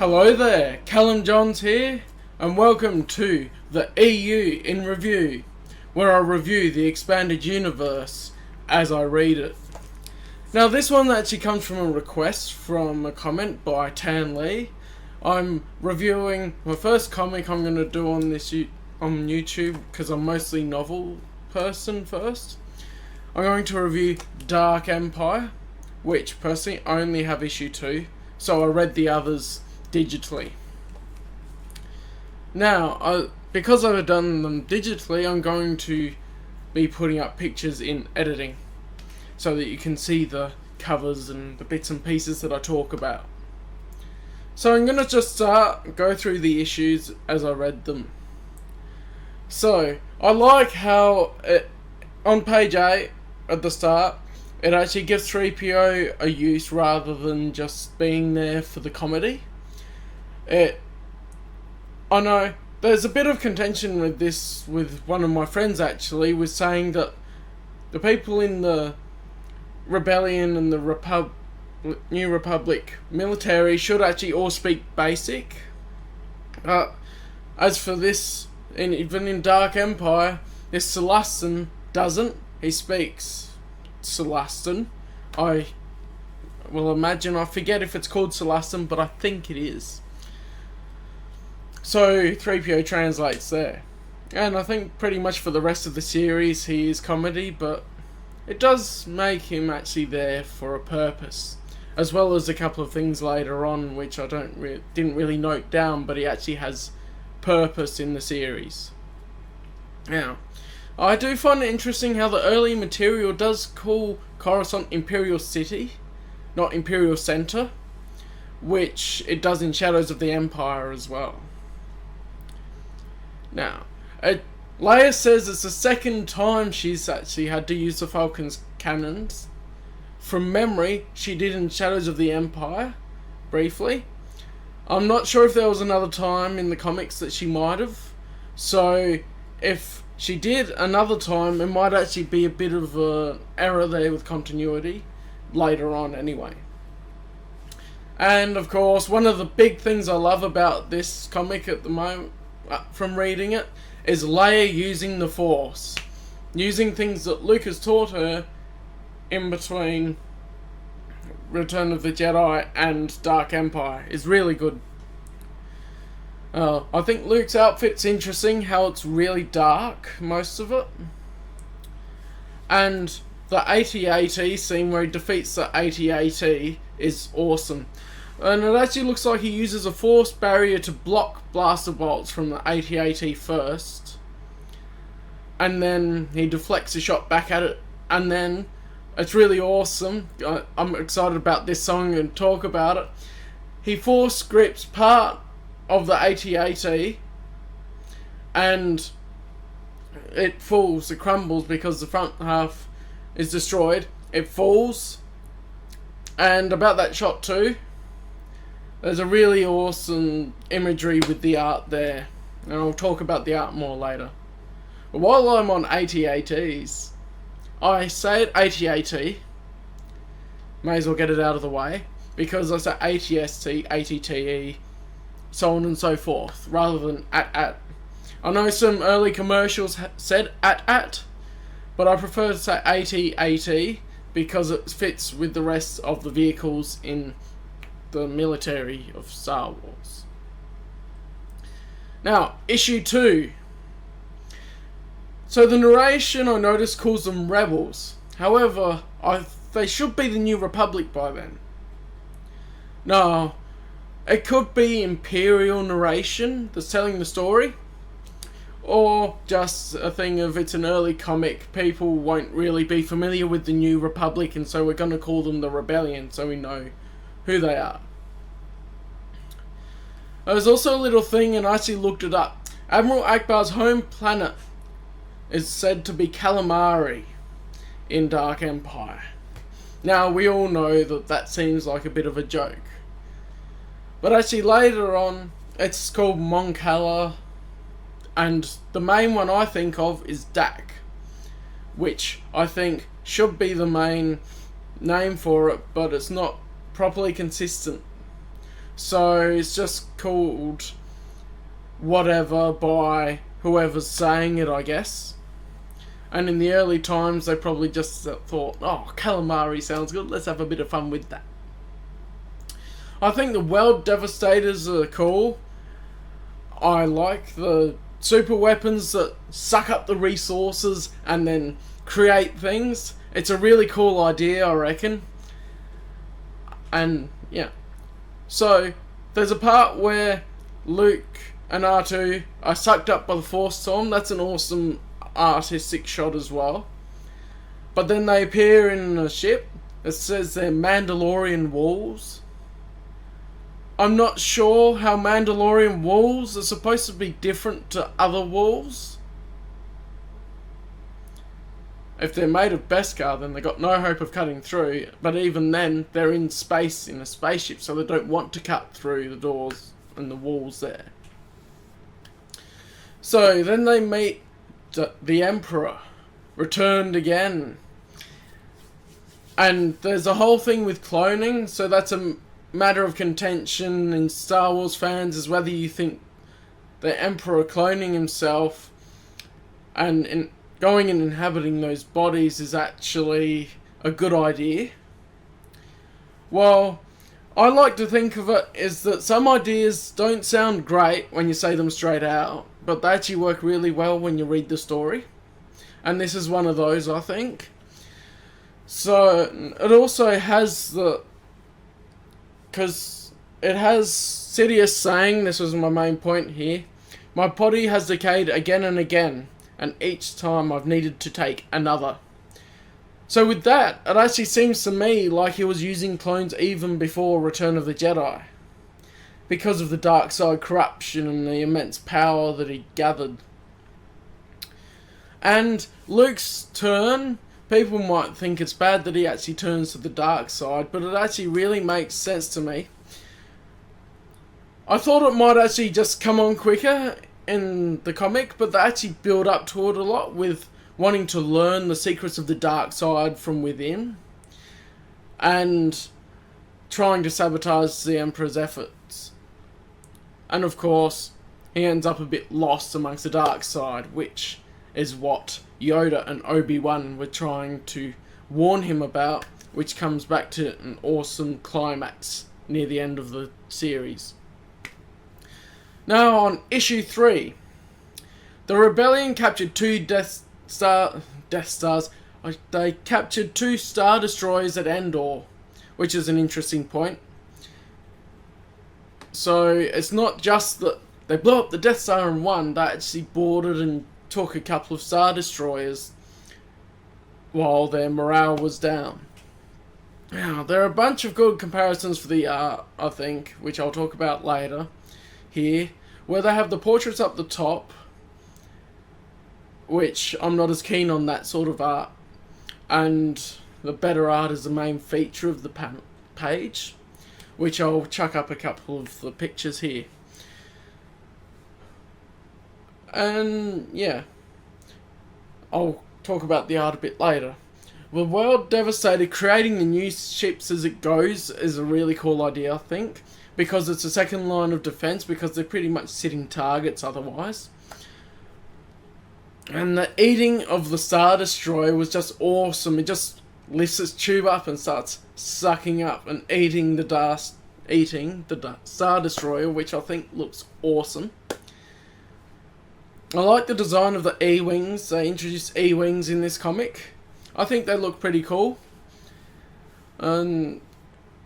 Hello there, Callum Johns here, and welcome to the EU in Review, where I review the expanded universe as I read it. Now this one actually comes from a request from a comment by Tan Lee. I'm reviewing my first comic I'm going to do on YouTube, because I'm mostly novel person first. I'm going to review Dark Empire, which personally I only have issue 2, so I read the others digitally. Now, because I've done them digitally, I'm going to be putting up pictures in editing so that you can see the covers and the bits and pieces that I talk about. So I'm going to just go through the issues as I read them. So, I like how on page 8 at the start, it actually gives 3PO a use rather than just being there for the comedy. I know there's a bit of contention with this with one of my friends actually, was saying that the people in the Rebellion and the New Republic military should actually all speak basic. As for this, even in Dark Empire, this Celastan doesn't. He speaks Celastan. I forget if it's called Celastan, but I think it is. So 3PO translates there. And I think pretty much for the rest of the series he is comedy, but it does make him actually there for a purpose. As well as a couple of things later on which I didn't really note down, but he actually has purpose in the series. Now, I do find it interesting how the early material does call Coruscant Imperial City, not Imperial Center, which it does in Shadows of the Empire as well. Now, Leia says it's the second time she's actually had to use the Falcon's cannons. From memory, she did in Shadows of the Empire, briefly. I'm not sure if there was another time in the comics that she might have. So, if she did another time, it might actually be a bit of an error there with continuity, later on anyway. And of course, one of the big things I love about this comic at the moment, from reading it, is Leia using the Force. Using things that Luke has taught her in between Return of the Jedi and Dark Empire is really good. I think Luke's outfit's interesting, how it's really dark, most of it. And the AT-AT scene where he defeats the AT-AT is awesome. And it actually looks like he uses a force barrier to block blaster bolts from the AT-AT first. And then he deflects a shot back at it. And then, it's really awesome. I'm excited about this song and talk about it. He force grips part of the AT-AT. And it falls, it crumbles because the front half is destroyed. It falls. And about that shot too, there's a really awesome imagery with the art there. And I'll talk about the art more later. But while I'm on AT-ATs, I say it AT-AT, may as well get it out of the way, because I say AT-ST, AT-TE, so on and so forth, rather than AT-AT. I know some early commercials said AT-AT, but I prefer to say AT-AT because it fits with the rest of the vehicles in the military of Star Wars. Now, issue 2. So the narration I noticed calls them rebels. However, they should be the New Republic by then. No, it could be Imperial narration that's telling the story. Or just a thing of it's an early comic, people won't really be familiar with the New Republic, and so we're going to call them the Rebellion so we know who they are. There's also a little thing, and I actually looked it up. Admiral Akbar's home planet is said to be Calamari in Dark Empire. Now, we all know that that seems like a bit of a joke. But actually later on, it's called Mon Cala, and the main one I think of is Dak, which I think should be the main name for it, but it's not properly consistent. So it's just called whatever by whoever's saying it, I guess. And in the early times, they probably just thought, oh, calamari sounds good, let's have a bit of fun with that. I think the World Devastators are cool. I like the super weapons that suck up the resources and then create things. It's a really cool idea, I reckon. And, yeah. So, there's a part where Luke and R2 are sucked up by the Force Storm. That's an awesome artistic shot as well. But then they appear in a ship. It says they're Mandalorian wolves. I'm not sure how Mandalorian wolves are supposed to be different to other wolves. If they're made of Beskar, then they've got no hope of cutting through. But even then, they're in space, in a spaceship, so they don't want to cut through the doors and the walls there. So then they meet the Emperor, returned again. And there's a whole thing with cloning, so that's a matter of contention in Star Wars fans, is whether you think the Emperor cloning himself and going and inhabiting those bodies is actually a good idea. Well, I like to think of it is that some ideas don't sound great when you say them straight out, but they actually work really well when you read the story. And this is one of those, I think. So, it also has because it has Sidious saying, this was my main point here, my body has decayed again and again, and each time I've needed to take another. So with that, it actually seems to me like he was using clones even before Return of the Jedi, because of the dark side corruption and the immense power that he gathered. And Luke's turn, people might think it's bad that he actually turns to the dark side, but it actually really makes sense to me. I thought it might actually just come on quicker in the comic, but they actually build up to it a lot with wanting to learn the secrets of the dark side from within and trying to sabotage the Emperor's efforts. And of course, he ends up a bit lost amongst the dark side, which is what Yoda and Obi-Wan were trying to warn him about, which comes back to an awesome climax near the end of the series. Now on issue 3, the Rebellion captured 2 Death Stars. They captured 2 Star Destroyers at Endor, which is an interesting point. So it's not just that they blew up the Death Star and won, they actually boarded and took a couple of Star Destroyers while their morale was down. Now, there are a bunch of good comparisons for the art, I think, which I'll talk about later here, where they have the portraits up the top, which I'm not as keen on that sort of art, and the better art is the main feature of the page, which I'll chuck up a couple of the pictures here. And yeah, I'll talk about the art a bit later. The World Devastator creating the new ships as it goes is a really cool idea, I think, because it's a second line of defense, because they're pretty much sitting targets otherwise. And the eating of the Star Destroyer was just awesome. It just lifts its tube up and starts sucking up and eating the Star Destroyer, which I think looks awesome. I like the design of the E-Wings. They introduced E-Wings in this comic. I think they look pretty cool. And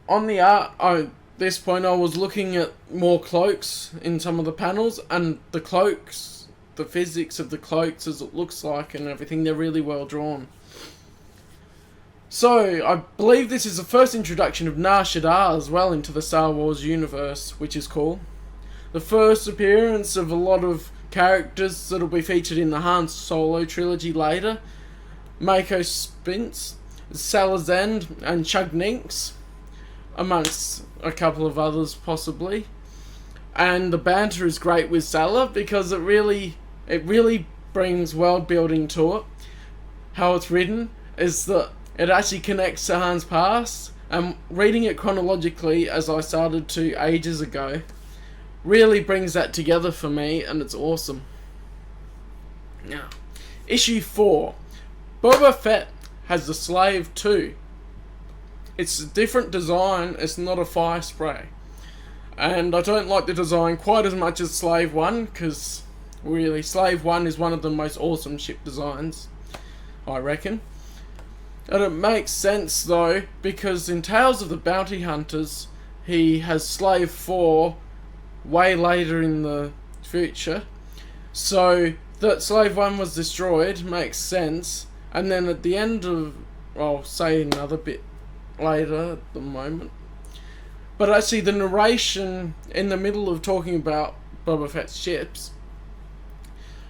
on the art, at this point I was looking at more cloaks in some of the panels, and the cloaks, the physics of the cloaks as it looks like and everything, they're really well drawn. So, I believe this is the first introduction of Nar Shaddaa as well into the Star Wars universe, which is cool. The first appearance of a lot of characters that'll be featured in the Han Solo trilogy later. Mako Spince, Salazar and Chug Ninks, amongst a couple of others possibly. And the banter is great with Salah because it really brings world building to it. How it's written is that it actually connects to Han's past, And reading it chronologically, as I started to ages ago, really brings that together for me, and it's awesome. Now, issue 4. Boba Fett has the Slave 2. It's a different design, it's not a fire spray. And I don't like the design quite as much as Slave 1, because really, Slave 1 is one of the most awesome ship designs, I reckon. And it makes sense though, because in Tales of the Bounty Hunters, he has Slave 4 way later in the future. So that Slave 1 was destroyed makes sense. And then at the end of, I'll say another bit later at the moment. But actually the narration in the middle of talking about Boba Fett's ships,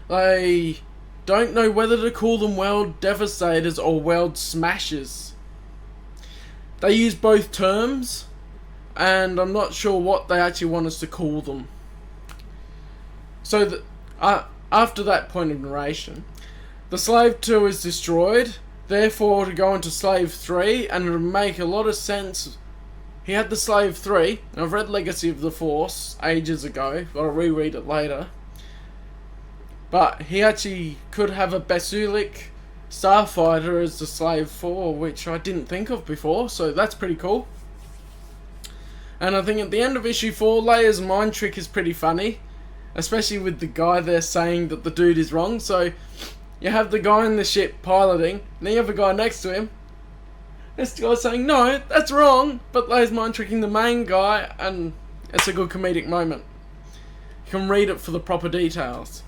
they don't know whether to call them World Devastators or World Smashers. They use both terms, and I'm not sure what they actually want us to call them. So after that point of narration, the Slave 2 is destroyed, therefore to go into Slave 3, and it would make a lot of sense. He had the Slave 3, and I've read Legacy of the Force ages ago, but I'll reread it later. But he actually could have a Basulik Starfighter as the Slave 4, which I didn't think of before, so that's pretty cool. And I think at the end of issue 4, Leia's mind trick is pretty funny, especially with the guy there saying that the dude is wrong. So you have the guy in the ship piloting, and then you have a guy next to him. This guy's saying, no, that's wrong, but Leia's mind tricking the main guy, and it's a good comedic moment. You can read it for the proper details.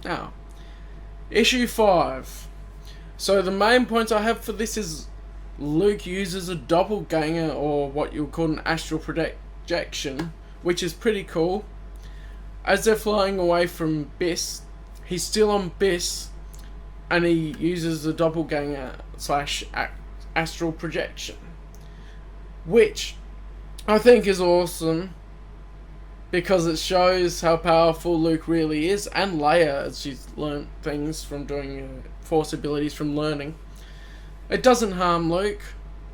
Now, issue 5. So the main points I have for this is Luke uses a doppelganger, or what you'll call an astral projection, which is pretty cool. As they're flying away from Biss, he's still on Biss, and he uses the doppelganger / astral projection, which I think is awesome, because it shows how powerful Luke really is, and Leia, as she's learnt things from doing Force abilities from learning. It doesn't harm Luke.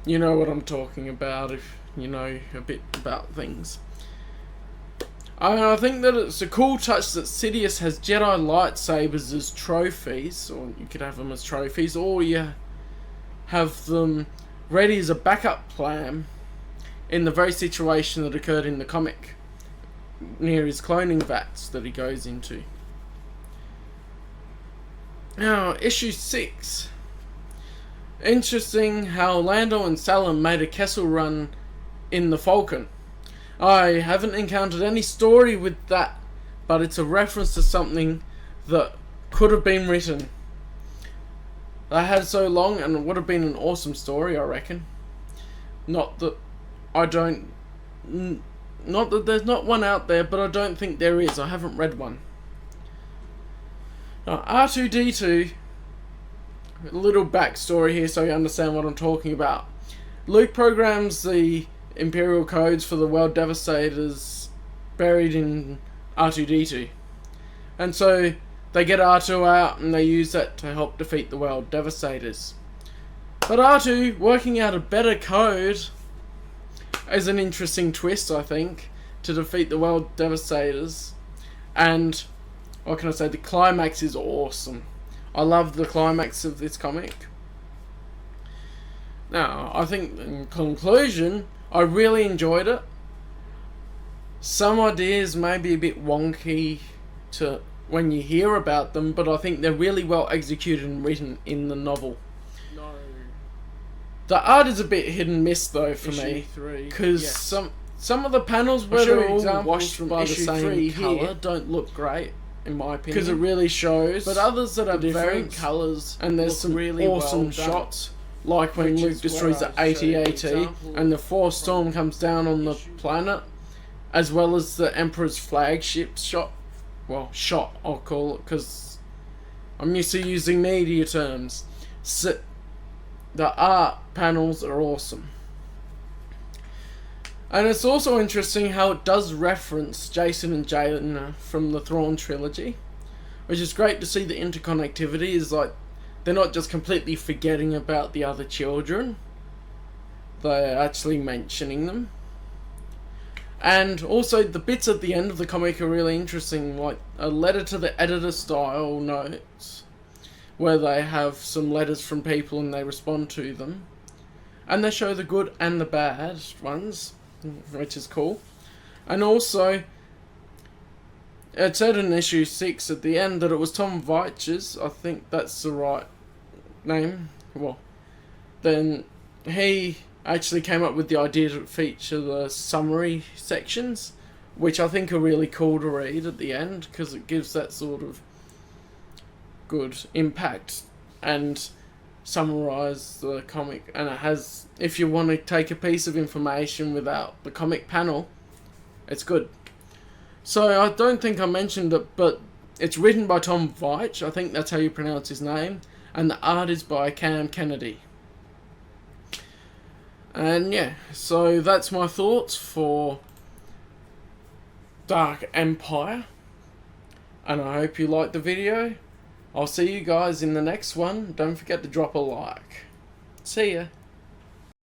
You know what I'm talking about if you know a bit about things. I think that it's a cool touch that Sidious has Jedi lightsabers as trophies, or you could have them as trophies, or you have them ready as a backup plan in the very situation that occurred in the comic, near his cloning vats that he goes into. Now, issue 6. Interesting how Lando and Callum made a Kessel run in the Falcon. I haven't encountered any story with that, but it's a reference to something that could have been written. They had so long, and it would have been an awesome story, I reckon. Not that there's not one out there, but I don't think there is. I haven't read one. Now, R2-D2, a little backstory here so you understand what I'm talking about. Luke programs the Imperial codes for the World Devastators buried in R2-D2. And so they get R2 out and they use that to help defeat the World Devastators. But R2 working out a better code is an interesting twist, I think, to defeat the World Devastators. And what can I say? The climax is awesome. I love the climax of this comic. Now, I think in conclusion, I really enjoyed it. Some ideas may be a bit wonky to when you hear about them, but I think they're really well executed and written in the novel. No. The art is a bit hit and miss though for me, because some of the panels where they're all washed by the same colour don't look great, in my opinion, because it really shows. But others that are different colours, and there's some really awesome shots, like when Luke destroys the AT-AT and the Force Storm comes down on the planet, as well as the Emperor's flagship shot. Well, shot I'll call it, because I'm used to using media terms. So, the art panels are awesome. And it's also interesting how it does reference Jason and Jaina from the Thrawn trilogy, which is great to see. The interconnectivity is like, they're not just completely forgetting about the other children. they're actually mentioning them. And also the bits at the end of the comic are really interesting, like a letter to the editor style notes, where they have some letters from people and they respond to them. And they show the good and the bad ones, which is cool. And also, it said in issue 6 at the end that it was Tom Veitch's, I think that's the right name. Well, then he actually came up with the idea to feature the summary sections, which I think are really cool to read at the end, because it gives that sort of good impact and summarize the comic. And it has, if you want to take a piece of information without the comic panel, it's good. So I don't think I mentioned it, but it's written by Tom Veitch, I think that's how you pronounce his name, and the art is by Cam Kennedy. And yeah, so that's my thoughts for Dark Empire, and I hope you liked the video. I'll see you guys in the next one. Don't forget to drop a like. See ya.